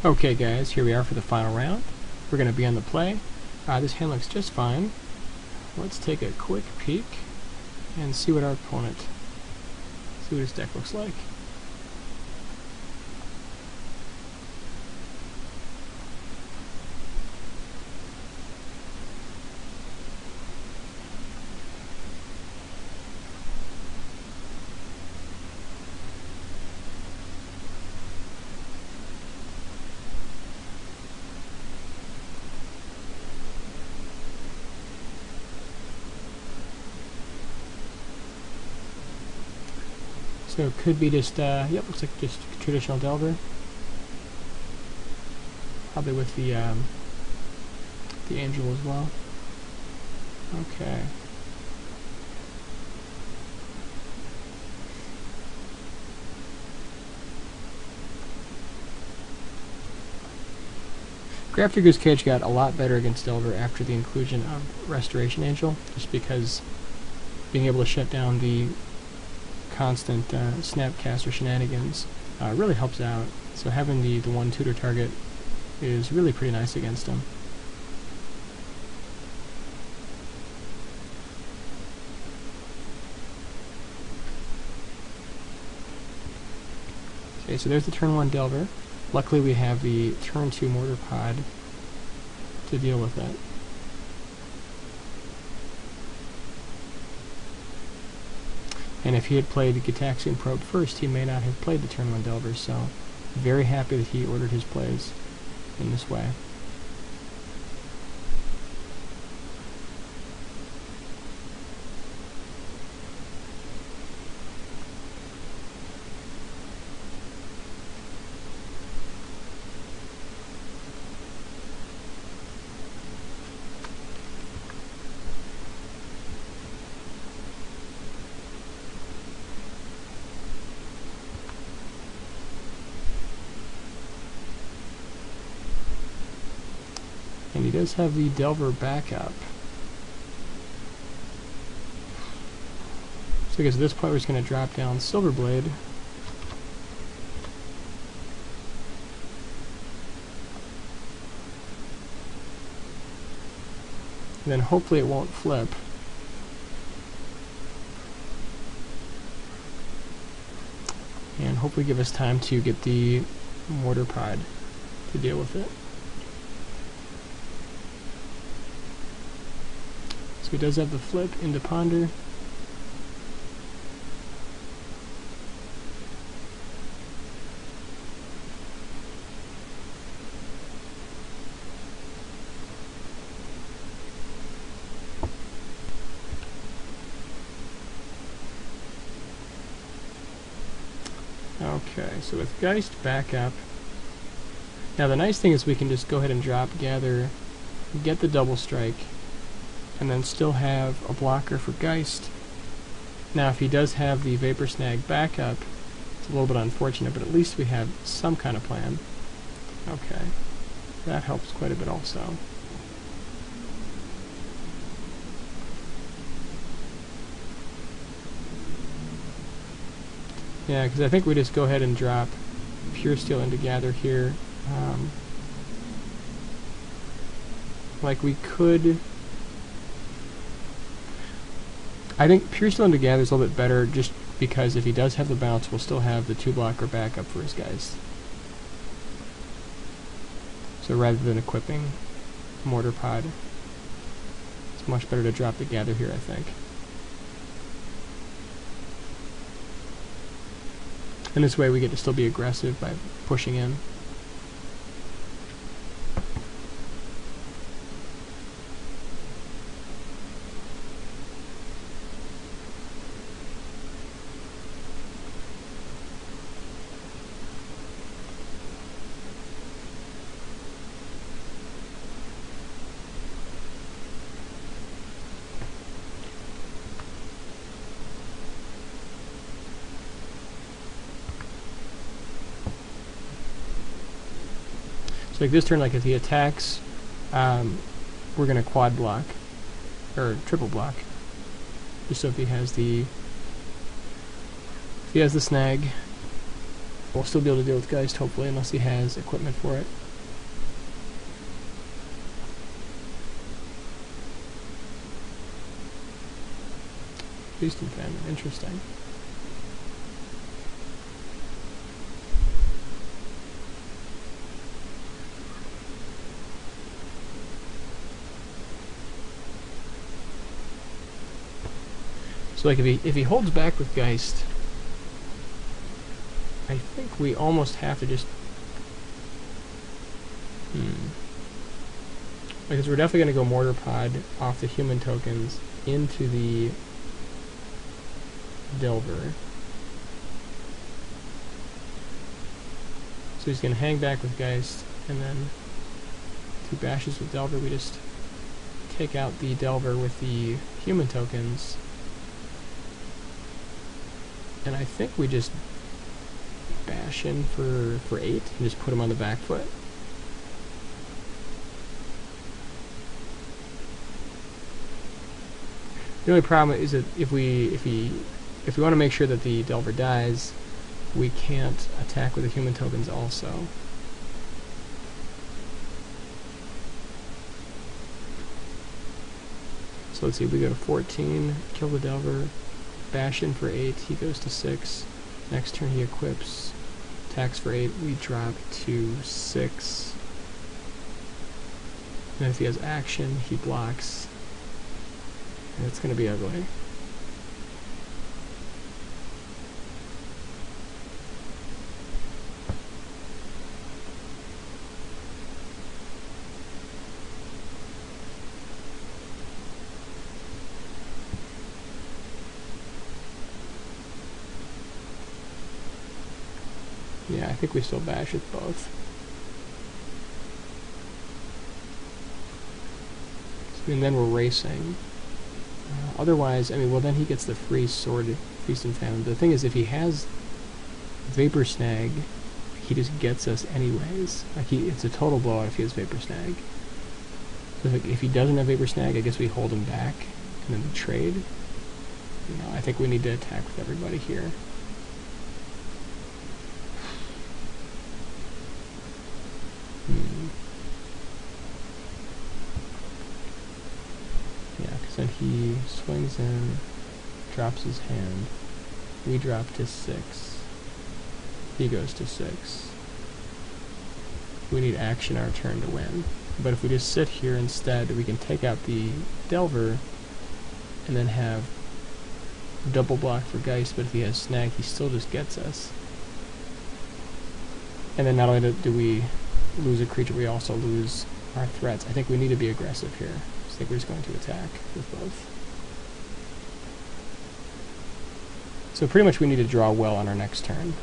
Okay guys, here we are for the final round. We're going to be on the play. This hand looks just fine. Let's take a quick peek and see what our opponent, see what his deck looks like. So it could be just, yep, looks like just traditional Delver. Probably with the Angel as well. Okay. Grafdigger's Cage got a lot better against Delver after the inclusion of Restoration Angel, just because being able to shut down the constant Snapcaster shenanigans really helps out. So having the one tutor target is really pretty nice against him. Okay, so there's the turn 1 Delver. Luckily we have the turn 2 Mortar Pod to deal with that. And if he had played Gitaxian Probe first, he may not have played the turn 1 Delver, so very happy that he ordered his plays in this way. And he does have the Delver backup. So I guess at this point we're just going to drop down Silverblade. And then hopefully it won't flip. And hopefully give us time to get the Mortar Pod to deal with it. So he does have the flip into Ponder. Okay, so with Geist back up. Now the nice thing is we can just go ahead and drop Gather, get the double strike, and then still have a blocker for Geist. Now if he does have the Vapor Snag backup, it's a little bit unfortunate, but at least we have some kind of plan. Okay, that helps quite a bit also. Yeah, because I think we just go ahead and drop Puresteel into Gather here. Like we could... I think Puresteel into Gather is a little bit better just because if he does have the bounce, we'll still have the 2-blocker backup for his guys. So rather than equipping Mortar Pod, it's much better to drop the Gather here, I think. And this way we get to still be aggressive by pushing in. So like this turn, like if he attacks, we're going to quad block, or triple block. Just so if he has the snag, We'll still be able to deal with Geist, hopefully, unless he has equipment for it. Feast and Famine, interesting. So like if he holds back with Geist, I think we almost have to just because we're definitely going to go Mortar Pod off the human tokens into the Delver. So he's going to hang back with Geist, and then 2 bashes with Delver, we just take out the Delver with the human tokens. And I think we just bash in for 8 and just put him on the back foot. The only problem is that if we want to make sure that the Delver dies, we can't attack with the human tokens also. So let's see, we go to 14, kill the Delver, bash in for 8, he goes to 6. Next turn he equips, attacks for 8, we drop to 6. And if he has action, he blocks. And it's going to be ugly. Yeah, I think we still bash with both. And then we're racing. Otherwise, I mean, well then he gets the free sword, Feast and Famine. The thing is, if he has Vapor Snag, he just gets us anyways. Like it's a total blowout if he has Vapor Snag. So if he doesn't have Vapor Snag, I guess we hold him back, and then we trade. No, I think we need to attack with everybody here. Then he swings in, drops his hand, we drop to 6, he goes to 6. We need action our turn to win. But if we just sit here instead, we can take out the Delver and then have double block for Geist, but if he has Snag, he still just gets us. And then not only do we lose a creature, we also lose our threats. I think we need to be aggressive here. I think we're just going to attack with both. So pretty much we need to draw well on our next turn.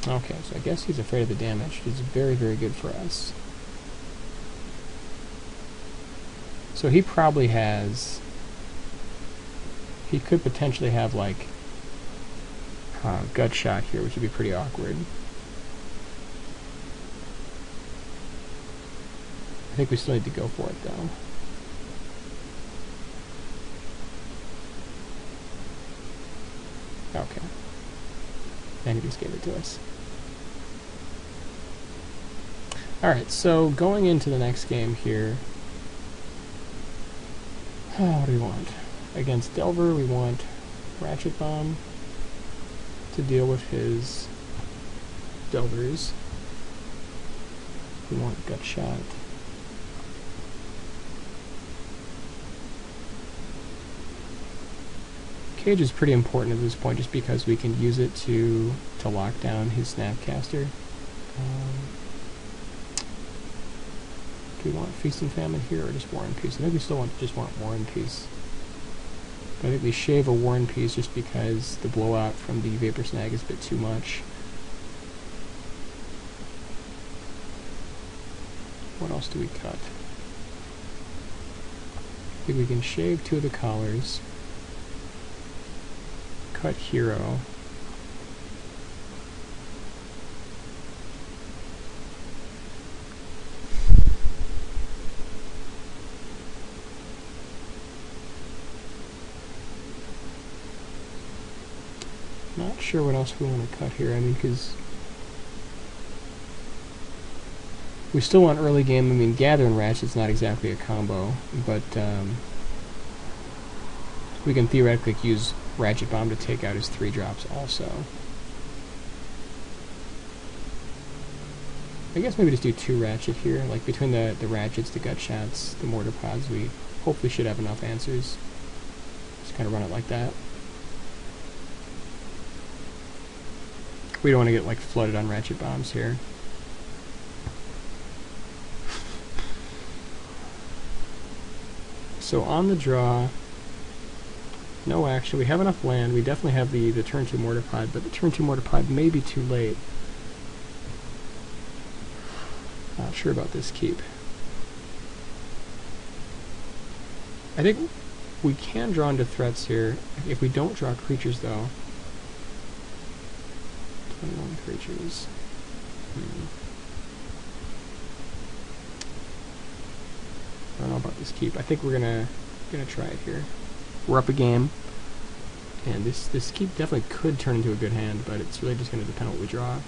Okay, so I guess he's afraid of the damage, which is very, very good for us. So he probably has, he could potentially have like gut shot here, which would be pretty awkward. I think we still need to go for it though. Okay. And he just gave it to us. Alright, so going into the next game here, what do we want? Against Delver, we want Ratchet Bomb to deal with his Delvers. We want Gut Shot. Cage is pretty important at this point just because we can use it to lock down his Snapcaster. Do we want Feast and Famine here or just War and Peace? I think we still just want War and Peace. But I think we shave a War and Peace just because the blowout from the Vapor Snag is a bit too much. What else do we cut? I think we can shave 2 of the collars. Cut Hero. sure what else we want to cut here. I mean, because we still want early game. I mean, Gather and Ratchet's not exactly a combo, but we can theoretically use Ratchet Bomb to take out his 3-drops also. I guess maybe just do 2 Ratchet here, like between the Ratchets, the Gut Shots, the Mortar Pods, we hopefully should have enough answers. Just kind of run it like that. We don't want to get like flooded on Ratchet Bombs here. So on the draw, no action. We have enough land. We definitely have the turn 2 Mortar Pod, but the turn 2 Mortar Pod may be too late. Not sure about this keep. I think we can draw into threats here. If we don't draw creatures, though. 21 creatures. I don't know about this keep. I think we're gonna try it here. We're up a game, and this keep definitely could turn into a good hand, but it's really just gonna depend on what we draw.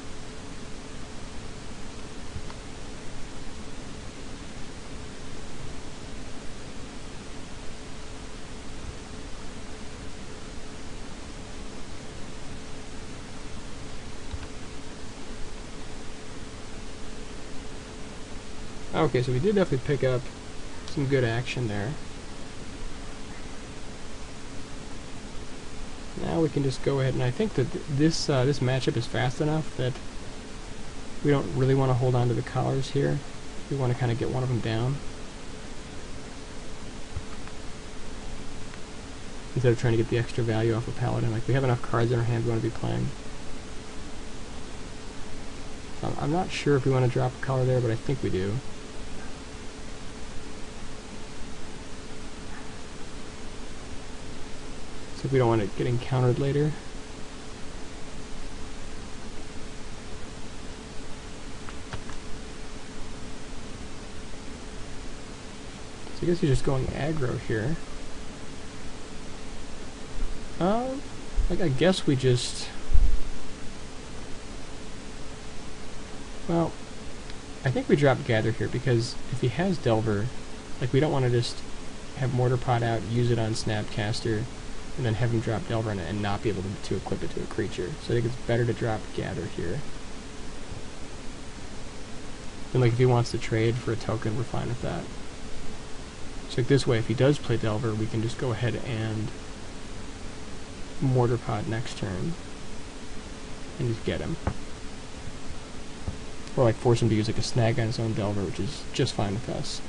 Okay, so we did definitely pick up some good action there. Now we can just go ahead, and I think that this matchup is fast enough that we don't really want to hold on to the collars here. We want to kind of get one of them down instead of trying to get the extra value off a Paladin. Like, we have enough cards in our hand we want to be playing. I'm not sure if we want to drop a collar there, but I think we do. So if we don't want it getting countered later. So I guess you're just going aggro here. Like, I guess we just... Well, I think we drop Gather here, because if he has Delver, like, we don't want to just have Mortar Pot out, use it on Snapcaster, and then have him drop Delver and not be able to equip it to a creature. So I think it's better to drop Gather here. And like, if he wants to trade for a token, we're fine with that. So like, this way, if he does play Delver, we can just go ahead and Mortar Pod next turn and just get him. Or like force him to use like a snag on his own Delver, which is just fine with us.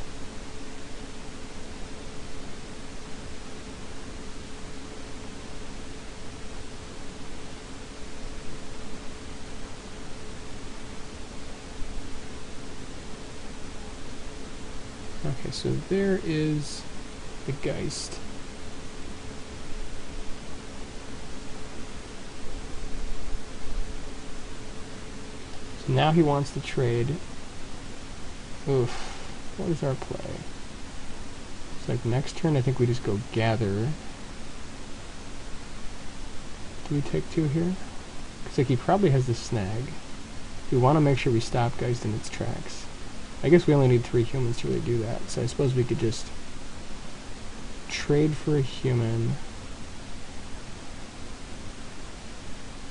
Okay, so there is the Geist. So now he wants to trade. Oof. What is our play? It's like next turn I think we just go Gather. Do we take 2 here? Because like, he probably has the snag. We want to make sure we stop Geist in its tracks. I guess we only need 3 humans to really do that, so I suppose we could just trade for a human,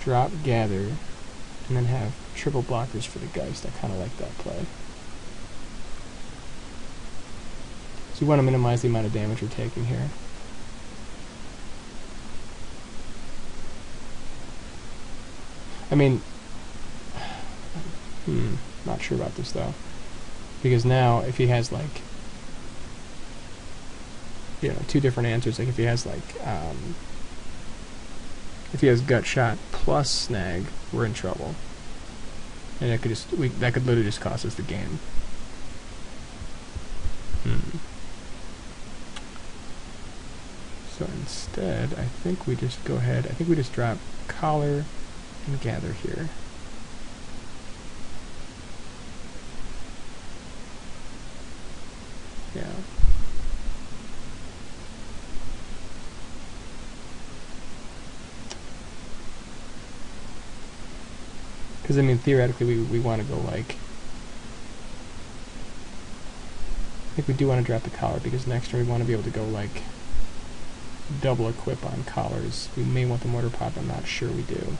drop Gather, and then have triple blockers for the Geist. I kind of like that play. So you want to minimize the amount of damage we're taking here. I mean, not sure about this though. Because now, if he has like, you know, 2 different answers, like if he has like, if he has Gut Shot plus Snag, we're in trouble. And that could just, that could literally just cost us the game. So instead, I think we just go ahead, I think we just drop Collar and Gather here. Yeah. Because, I mean, theoretically, we want to go, like... I think we do want to drop the collar, because next turn we want to be able to go, like, double equip on collars. We may want the mortar pod, but I'm not sure we do.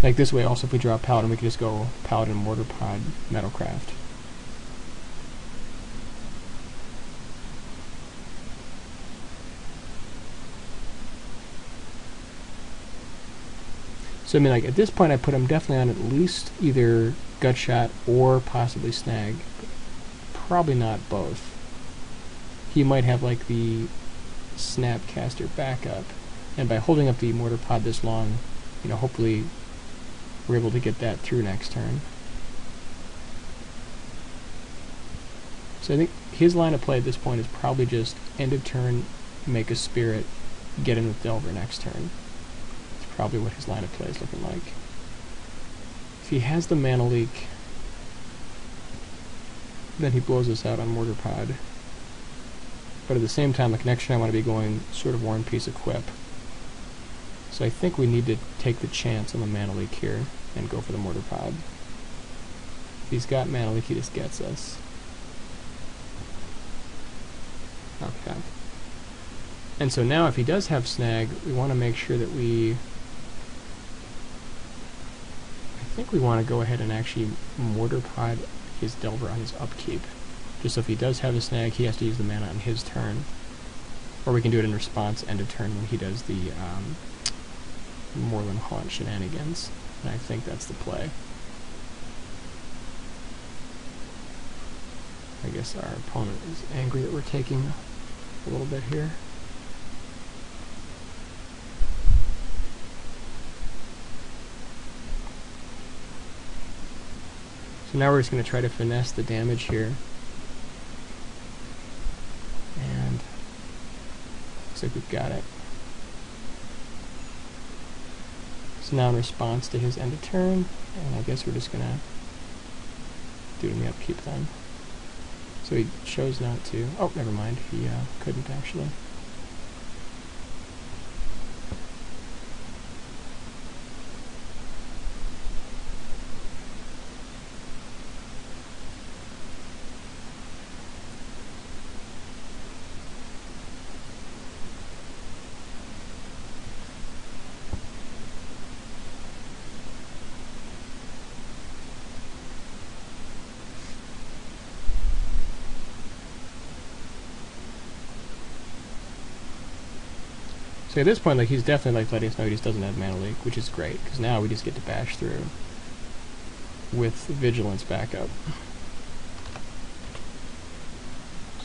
Like this way, also, if we draw a paladin, we can just go paladin mortar pod metalcraft. So I mean, like at this point, I put him definitely on at least either gutshot or possibly snag. Probably not both. He might have like the snapcaster backup, and by holding up the mortar pod this long, you know, hopefully we're able to get that through next turn. So I think his line of play at this point is probably just end of turn, make a spirit, get in with Delver next turn. That's probably what his line of play is looking like. If he has the mana leak, then he blows us out on mortar pod. But at the same time, like next turn I want to be going sort of War and Peace equip. So I think we need to take the chance on the mana leak here and go for the mortar pod. If he's got mana leak, he just gets us. Okay. And so now if he does have snag, we want to make sure that I think we want to go ahead and actually mortar pod his Delver on his upkeep. Just so if he does have a snag, he has to use the mana on his turn. Or we can do it in response, end of turn, when he does the Moorland Haunt shenanigans. And I think that's the play. I guess our opponent is angry that we're taking a little bit here. So now we're just going to try to finesse the damage here. And looks like we've got it. So now in response to his end of turn, and I guess we're just going to do it in the upkeep then. So he chose not to. Oh, never mind. He couldn't actually. So at this point, like, he's definitely like letting us know he just doesn't have mana leak, which is great, because now we just get to bash through with Vigilance backup.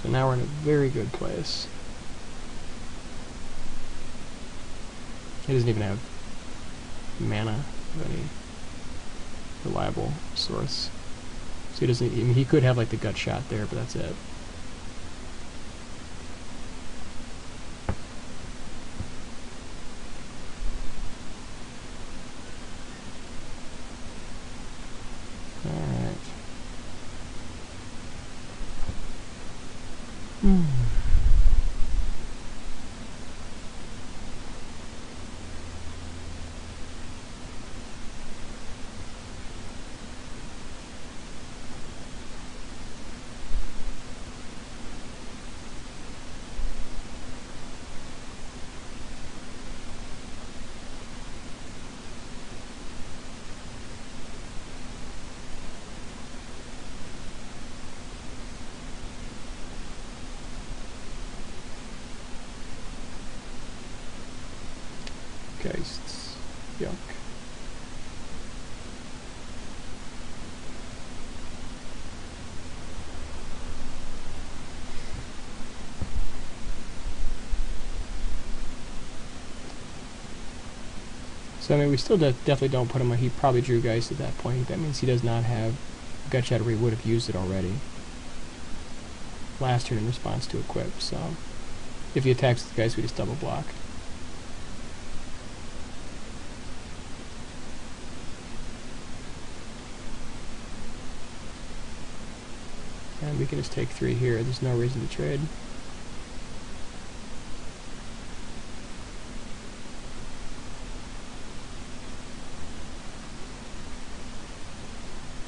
So now we're in a very good place. He doesn't even have mana of any reliable source. So he doesn't, I mean, he could have like the gut shot there, but that's it. Geists. Yuck. So I mean, we still definitely don't put him on. He probably drew Geist at that point. That means he does not have Gut Shatter, or he would have used it already last turn in response to equip. So if he attacks with Geist, we just double block. And we can just take 3 here. There's no reason to trade.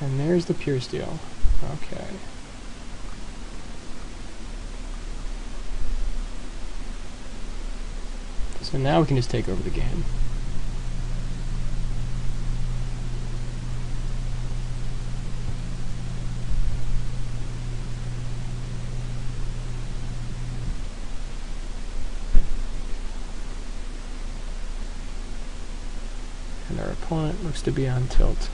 And there's the Puresteel. Okay. So now we can just take over the game. And our opponent looks to be on tilt.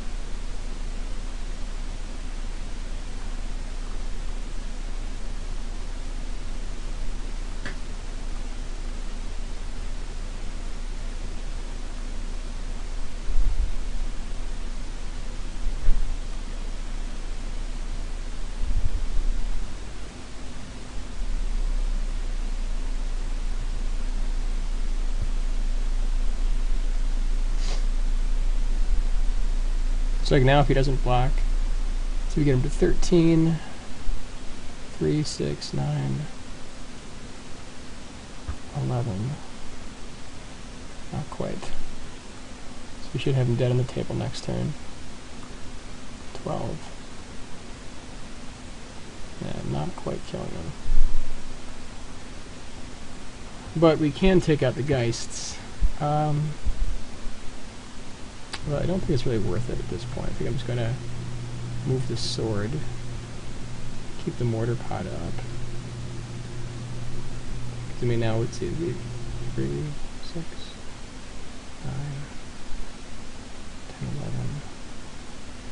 So like now if he doesn't block, so we get him to 13, 3, 6, 9, 11. Not quite. So we should have him dead on the table next turn. 12. Yeah, not quite killing him. But we can take out the Geists. Well, I don't think it's really worth it at this point. I think I'm just going to move the sword, keep the mortar pot up. I mean, now let's see, 3, 6, 9, 10, 11.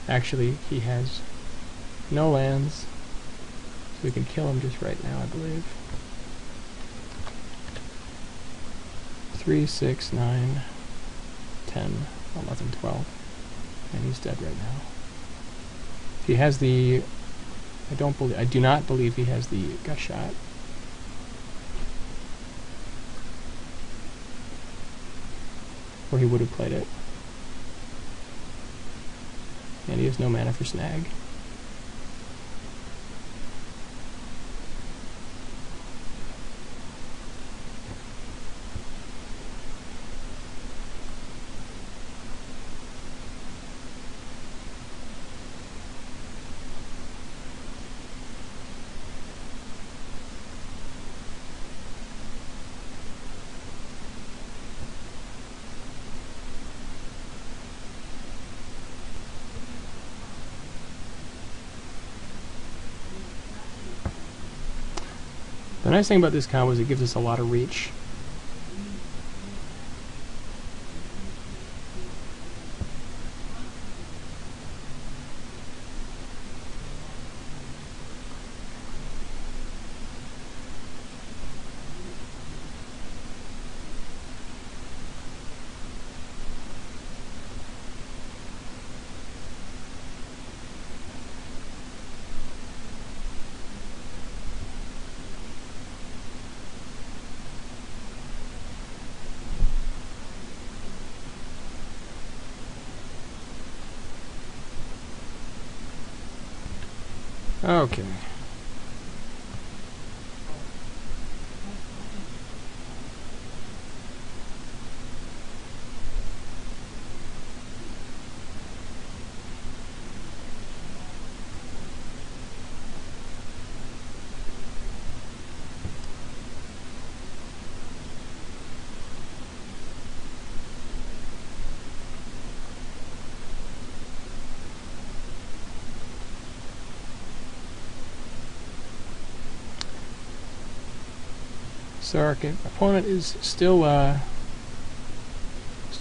Actually, he has no lands, so we can kill him just right now, I believe. 3, 6, 9, 10. 11, 12, and he's dead right now. He has the, I do not believe he has the gut shot. Or he would have played it. And he has no mana for snag. The nice thing about this combo is it gives us a lot of reach. Okay. So our opponent is still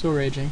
raging.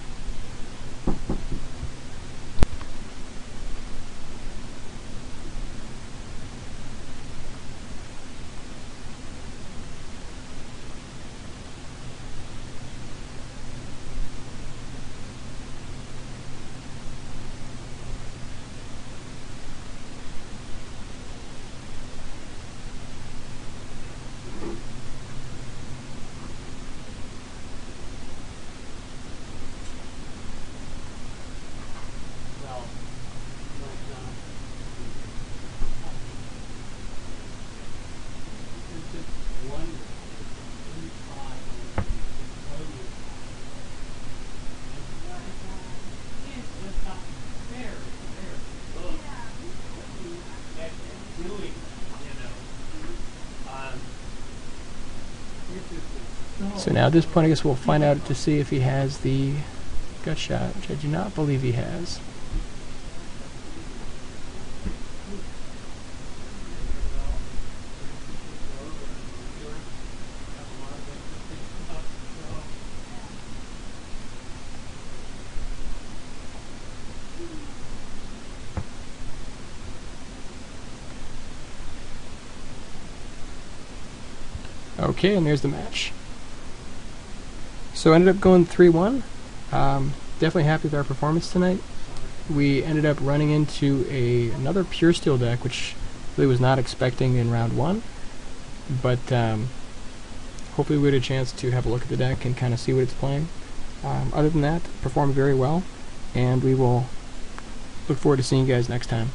So now at this point I guess we'll find out to see if he has the gut shot, which I do not believe he has. Okay, and there's the match. So ended up going 3-1. Definitely happy with our performance tonight. We ended up running into another Puresteel deck, which really was not expecting in round 1. But hopefully we had a chance to have a look at the deck and kind of see what it's playing. Other than that, performed very well, and we will look forward to seeing you guys next time.